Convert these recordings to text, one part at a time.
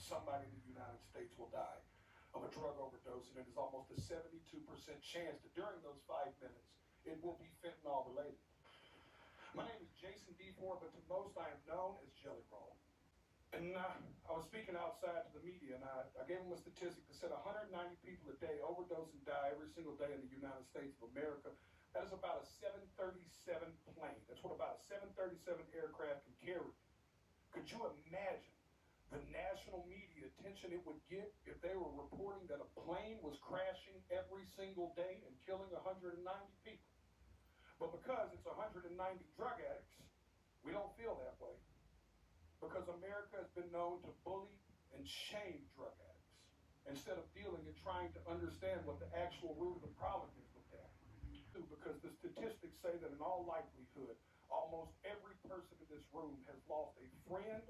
somebody in the United States will die of a drug overdose, and it is almost a 72% chance that during those 5 minutes, it will be fentanyl related. My name is Jason D4, but to most I am known as Jelly Roll. And I was speaking outside to the media, and I gave them a statistic that said 190 people a day overdose and die every single day in the United States of America. That is about a 737 plane. That's what about a 737 aircraft can carry. Could you imagine the national media attention it would get if they were reporting that a plane was crashing every single day and killing 190 people? But because it's 190 drug addicts, we don't feel that way. Because America has been known to bully and shame drug addicts instead of dealing and trying to understand what the actual root of the problem is with that. Because the statistics say that in all likelihood, almost every person in this room has lost a friend,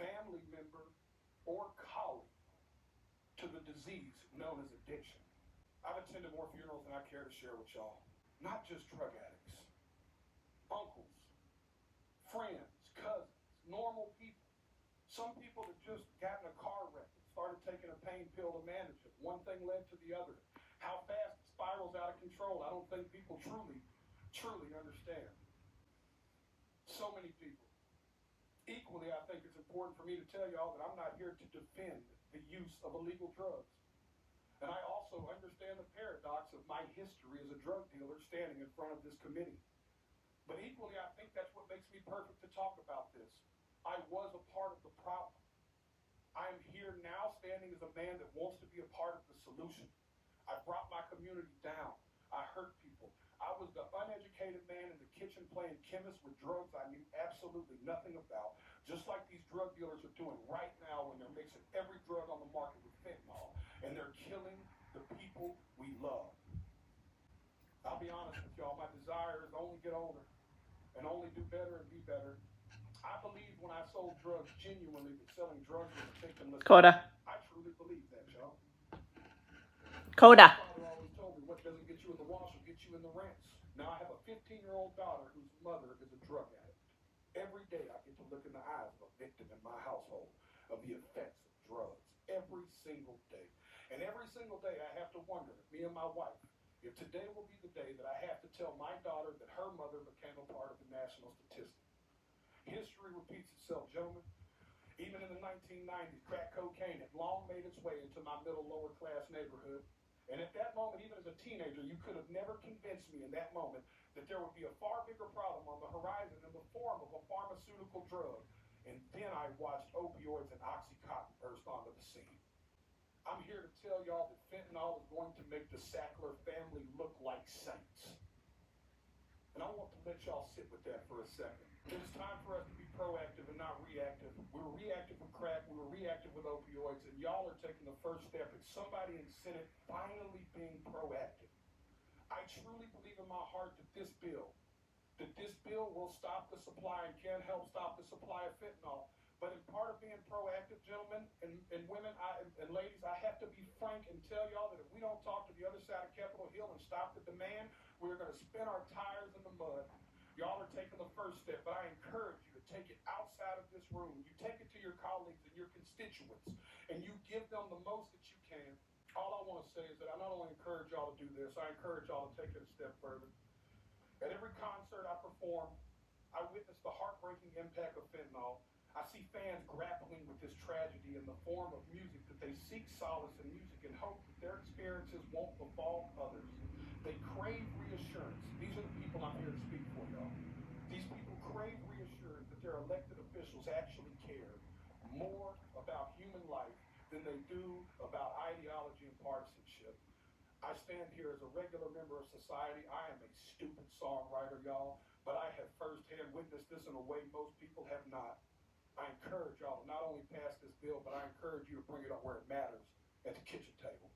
family member, or colleague to the disease known as addiction. I've attended more funerals than I care to share with y'all. Not just drug addicts, uncles, friends, cousins, normal people. Some people that just got in a car wreck and started taking a pain pill to manage it. One thing led to the other. How fast it spirals out of control, I don't think people truly understand. So many people. Equally, I think it's important for me to tell y'all that I'm not here to defend the use of illegal drugs. And I also understand the paradox of my history as a drug dealer standing in front of this committee. But equally, I think that's what makes me perfect to talk about this. I was a part of the problem. I am here now standing as a man that wants to be a part of the solution. I brought my community down. I hurt people. I was the uneducated man in the kitchen playing chemist with drugs I knew absolutely nothing about, just like these drug dealers are doing right now when they're mixing every drug on the market with fentanyl, and they're killing the people we love. I'll be honest with y'all, my desire is to only get older and only do better and be better. I believe when I sold drugs genuinely that selling drugs was victimless. Coda. I truly believe that, y'all. Coda. My father always told me what doesn't get you in the wash will get you in the rinse. Now I have a 15-year-old daughter whose mother is a drug addict. Every day I get to look in the eyes of a victim in my household of the effects of drugs. Every single day. And every single day I have to wonder, me and my wife, if today will be the day that I have to tell my daughter that her mother became a part of the national statistic. History repeats itself, gentlemen. Even in the 1990s, crack cocaine had long made its way into my middle, lower class neighborhood. And at that moment, even as a teenager, you could have never convinced me in that moment that there would be a far bigger problem on the horizon in the form of a pharmaceutical drug. And then I watched opioids and Oxycontin burst onto the scene. I'm here to tell y'all that fentanyl is going to make the Sackler family look like saints. And I want to let y'all sit with that for a second. It is time for us to be proactive and not reactive. We were reactive with crack, we were reactive with opioids, and y'all are taking the first step. It's somebody in the Senate finally being proactive. I truly believe in my heart that this bill will stop the supply and can help stop the supply of fentanyl. But in part of being proactive, gentlemen and women and ladies, I have to be frank and tell y'all that if we don't talk to the other side of Capitol Hill and stop the demand, we're going to spin our tires in the mud. Y'all are taking the first step, but I encourage you to take it outside of this room. You take it to your colleagues and your constituents, and you give them the most that you can. All I want to say is that I not only encourage y'all to do this, I encourage y'all to take it a step further. At every concert I perform, I witness the heartbreaking impact of fentanyl. I see fans grappling with this tragedy in the form of music that they seek solace in music and hope that their experiences won't befall others. They crave reassurance. These are the people I'm here to speak for, y'all. These people crave reassurance that their elected officials actually care more about human life than they do about ideology and partisanship. I stand here as a regular member of society. I am a stupid songwriter, y'all, but I have firsthand witnessed this in a way most people have not. I encourage y'all to not only pass this bill, but I encourage you to bring it up where it matters, at the kitchen table.